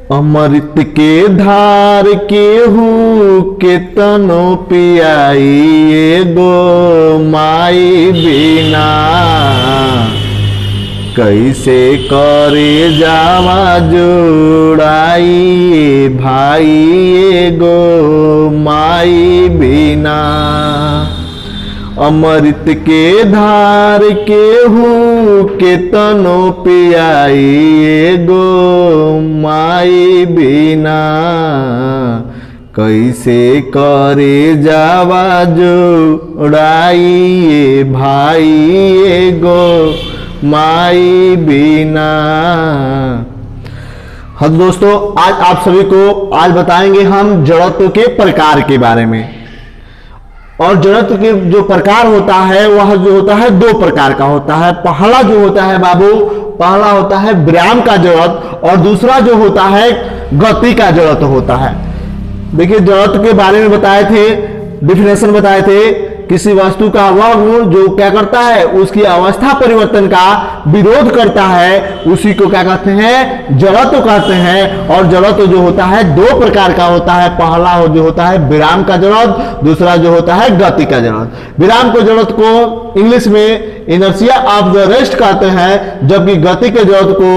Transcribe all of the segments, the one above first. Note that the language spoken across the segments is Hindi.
अमृत के धार केहू के तनो पियाई एगो माई बिना, कैसे करे जावा जोड़ाई भाई एगो माई बिना। अमृत के धार केहू के तनो पियाई एगो माई बिना, कैसे करे जावा जोड़ाई भाई एगो माई बिना। हाँ दोस्तों, आज आप सभी को आज बताएंगे हम जड़त्व के प्रकार के बारे में। और जड़त्व के जो प्रकार होता है वह जो होता है दो प्रकार का होता है। पहला जो होता है बाबू, पहला होता है विराम का जड़त्व और दूसरा जो होता है गति का जड़त्व होता है। देखिए जड़त्व के बारे में बताए थे, डिफिनेशन बताए थे, किसी वस्तु का वह गुण जो क्या करता है उसकी अवस्था परिवर्तन का विरोध करता है, उसी को क्या कहते हैं जड़त्व कहते हैं। और जड़त्व जो होता है दो प्रकार का होता है। पहला जो होता है विराम का जड़त्व, दूसरा जो होता है गति का जड़त्व। विराम के जड़त्व को इंग्लिश में इनर्शिया ऑफ द रेस्ट कहते हैं, जबकि गति के जड़त्व को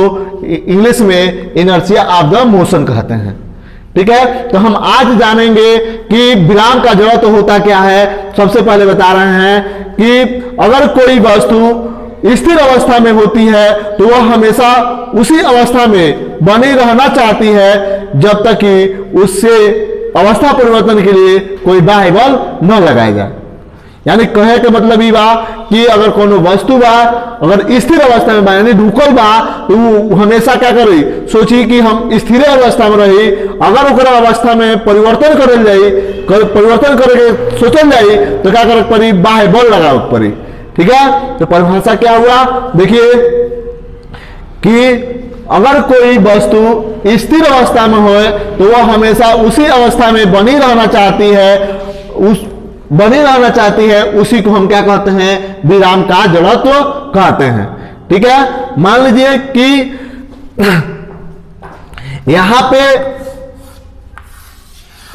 इंग्लिश में इनर्शिया ऑफ द मोशन कहते हैं। ठीक है, तो हम आज जानेंगे कि विराम का जड़त्व होता क्या है। सबसे पहले बता रहे हैं कि अगर कोई वस्तु स्थिर अवस्था में होती है तो वह हमेशा उसी अवस्था में बनी रहना चाहती है जब तक कि उससे अवस्था परिवर्तन के लिए कोई बाह्य बल न लगाया जाए। यानी कहे के मतलब ये बा कि अगर कोनो वस्तु बा अगर स्थिर अवस्था में बा यानी ढुकल बा तो वो हमेशा क्या करी सोची कि हम स्थिर अवस्था में रही। अगर ओकरा अवस्था में परिवर्तन करल जाई, परिवर्तन करे के सोचल जाई तो क्या करे पड़ी बाह्य बल लगावे पड़ी। ठीक है, तो परिभाषा क्या हुआ देखिए कि अगर कोई वस्तु स्थिर अवस्था में हो तो वह हमेशा उसी अवस्था में बनी रहना चाहती है, उसी को हम क्या कहते हैं विराम का जड़त्व कहते हैं। ठीक है, मान लीजिए कि यहां पे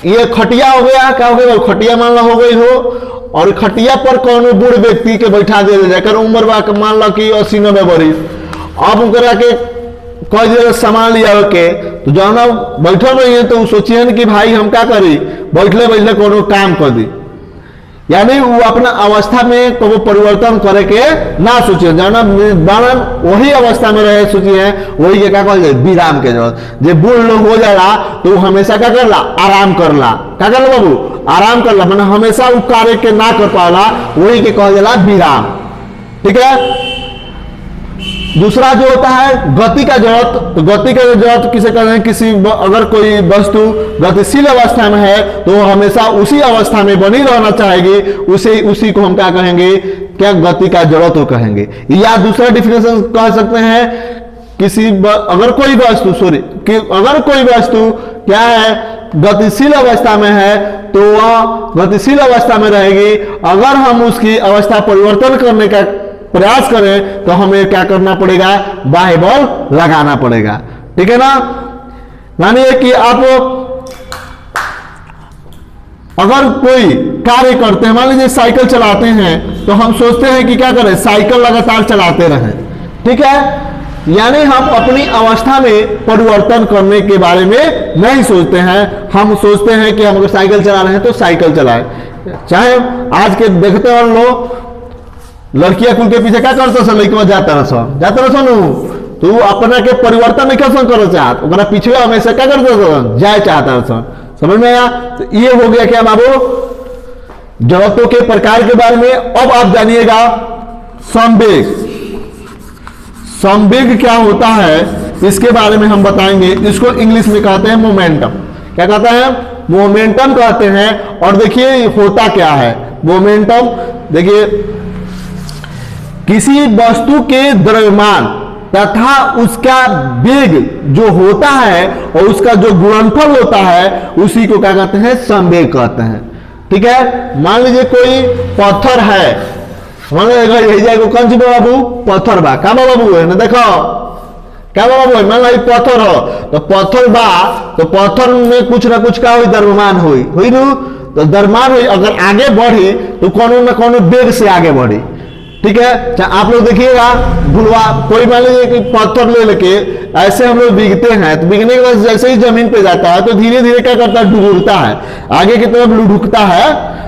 ये खटिया हो गया, क्या हो गया खटिया मान लो हो गई हो, और खटिया पर कोनो बूढ़ व्यक्ति के बैठा दे जाकर उम्र बा मान लो कि 80-90 बरिस, अब उनकरा के कोई जगह सामान लिया के तो जाना बैठल रही है तो सोचिए कि भाई हम क्या करी बैठले बैठले कोनो काम कर दी। यानी वो अपना अवस्था में को परिवर्तन करे के ना सोचिए, जाना वही अवस्था में रहे सोचिए, वही के क्या कहल जाए विराम के जरूरत। जो बूढ़ लोग हो जाला तो वो हमेशा क्या करला आराम करला, क्या करला बाबू आराम करला, मैंने हमेशा वो कार्य के ना कर पाला, वही के कहल जाला विराम। ठीक है, दूसरा जो होता है गति का जड़त्व। तो गति का जड़त्व किसे कहते हैं, किसी अगर कोई वस्तु गतिशील अवस्था में है तो वो हमेशा उसी अवस्था में बनी रहना चाहेगी, उसी को हम क्या कहेंगे क्या गति का जड़त्व कहेंगे। या दूसरा डिफिनेशन कह सकते हैं किसी अगर कोई वस्तु क्या है गतिशील अवस्था में है तो वह गतिशील अवस्था में रहेगी। अगर हम उसकी अवस्था परिवर्तन करने का प्रयास करें तो हमें क्या करना पड़ेगा बाह्य बल लगाना पड़ेगा। ठीक है ना, मानिए कि आप अगर कोई कार्य करते हैं, मान लीजिए साइकिल चलाते हैं तो हम सोचते हैं कि क्या करें साइकिल लगातार चलाते रहें। ठीक है, यानी हम अपनी अवस्था में परिवर्तन करने के बारे में नहीं सोचते हैं। हम सोचते हैं कि हम अगर साइकिल चला रहे हैं तो साइकिल चलाएं। चाहे आज के देखते हैं लोग लड़कियां कुल के पीछे क्या करते हैं, लड़कियां जाता रहो तो अपना के परिवर्तन नहीं कर करो चाहत, ओकरा पीछे हमेशा क्या करते जाए चाहता रहो। समझ में आया, तो ये हो गया क्या बाबू जड़त्व के प्रकार के बारे में। अब आप जानिएगा संवेग। संवेग क्या होता है इसके बारे में हम बताएंगे। इसको इंग्लिश में कहते हैं मोमेंटम। क्या कहता है मोमेंटम कहते हैं। और देखिए होता क्या है मोमेंटम, देखिए किसी वस्तु के द्रव्यमान तथा उसका वेग जो होता है और उसका जो गुणनफल होता है उसी को क्या कहते हैं संवेग कहते हैं। ठीक है, मान लीजिए कोई पत्थर है, मान लीजिए कौन सी बाबू पत्थर बा का बाबू है ना, देखो क्या बाबू मान लो पत्थर हो तो पत्थर बा तो पत्थर में कुछ ना कुछ का हुई द्रव्यमान हुई नु तो द्रव्यमान हुई अगर आगे बढ़ी तो कोनो न कोनो वेग से आगे बढ़ी। ठीक है, आप लोग देखिएगा भूलवा कोई मान लीजिए कि पत्थर ले लेके ऐसे हम लोग बिगते हैं तो बिगने के बाद जैसे ही जमीन पे जाता है तो धीरे धीरे क्या करता है, डुबुकता है, आगे की तरफ लुढ़कता है,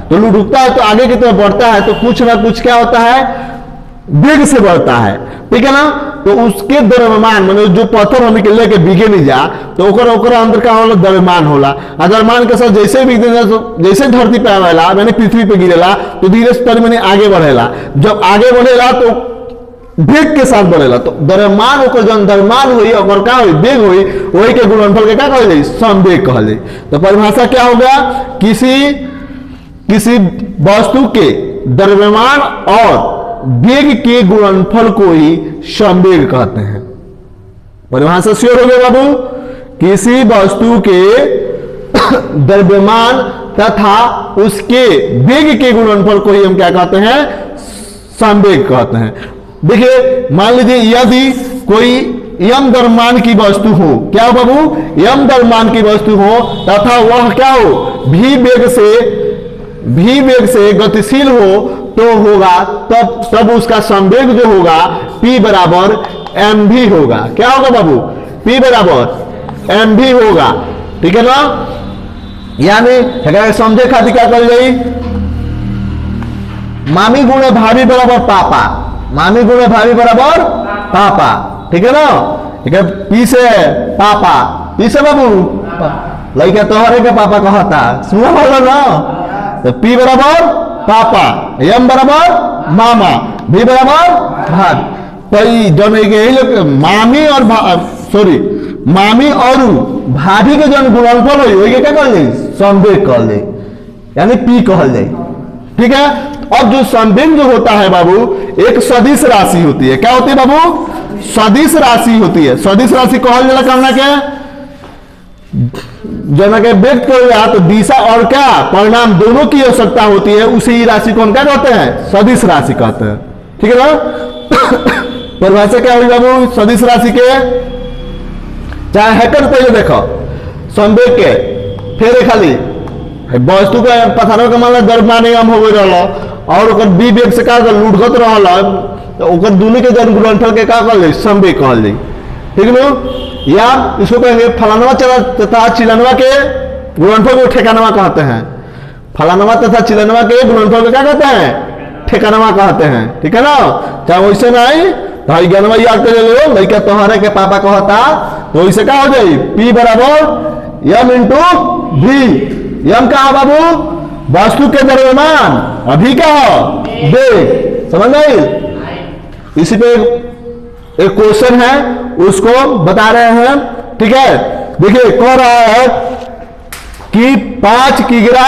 तो लुढ़कता है तो आगे की तरफ बढ़ता है तो कुछ ना कुछ क्या होता है, वेग से बढ़ता है। ठीक है ना, तो उसके द्रव्यमान मतलब जो पत्थर हम लेके बिगे नहीं जा तो ओकर अंदर का होला द्रव्यमान होला। द्रव्यमान के साथ जैसे भी जैसे धरती पे आवेला मैंने पृथ्वी पे गिरेला तो धीरे से मैंने आगे बढ़ेला, जब आगे बढ़ेला तो वेग के साथ बढ़ेला तो द्रव्यमान ओकर जन द्रव्यमान हुई और का हुई वेग हुई वही के गुणनफल के क्या कहल जाई, संवेग कहल जाई। तो परिभाषा क्या हो गया, किसी वस्तु के द्रव्यमान और वेग के गुणनफल को ही संवेग कहते हैं। परिभाषा श्योर हो गया बाबू, किसी वस्तु के द्रव्यमान तथा उसके वेग के गुणनफल को ही हम क्या कहते हैं, संवेग कहते हैं। देखिए मान लीजिए यदि कोई यम द्रव्यमान की वस्तु हो, क्या हो बाबू, यम द्रव्यमान की वस्तु हो तथा वह क्या हो, भी वेग से गतिशील हो तो होगा तब उसका संवेग जो होगा P बराबर mv होगा। क्या होगा बाबू, P बराबर mv होगा। ठीक है ना, यानी समझे खातिर क्या कर जाई, मामी गुणे भाभी बराबर पापा, मामी गुणे भाभी बराबर पापा। ठीक है ना, ठीक है, P से पापा, P से बाबू लड़का तोहरे के पापा कहता, सुना बोलो ना, तो P बराबर पापा, m बराबर मामा, v बराबर भाभी। तो यही लोग मामी और मामी और भाभी के जन गुणनफल हुई क्या कहल जाए, संवेग कहल जाए, यानी P कहल जाए। ठीक है, अब जो संवेग जो होता है बाबू एक सदिश राशि होती है। क्या होती है बाबू, सदिश राशि होती है। सदिश राशि कहल जाला करना क्या, जना के व्यक्त किया तो दिशा और क्या परिणाम दोनों की आवश्यकता होती है, उसी राशि को हम क्या कहते हैं, सदिश राशि कहते हैं। ठीक है ना, परिभाषा क्या हुई बाबू सदिश राशि के, चाहे हैकर पहले देखो संवेग के, फिर खाली वस्तु का पथरों का मतलब द्रव्यमान नियम हो गई और बी वेग से क्या लुढ़कत रहा तो ओकर दोनों के जन गुणनफल के क्या कहल जाए, संवेग कहल जाए। ठीक है, या इसको कहेंगे फलानवा तथा चिलनवा के गुणनफल को ठेकानवा कहते हैं। फलानवा तथा चिलनवा के गुणनफल को क्या कहते हैं, ठेकानवा कहते हैं। ठीक है ना, चाहे वैसे नहीं तो ज्ञानवा याद कर लो, लड़का तोहरे के पापा कहता तो वैसे क्या हो जाए, P बराबर m इंटू v। यम का बाबू वस्तु के द्रव्यमान, अभी क्या हो वेग, समझ गई। इसी पे एक क्वेश्चन है उसको बता रहे हैं। ठीक है, देखिए कह रहा है कि 5 किग्रा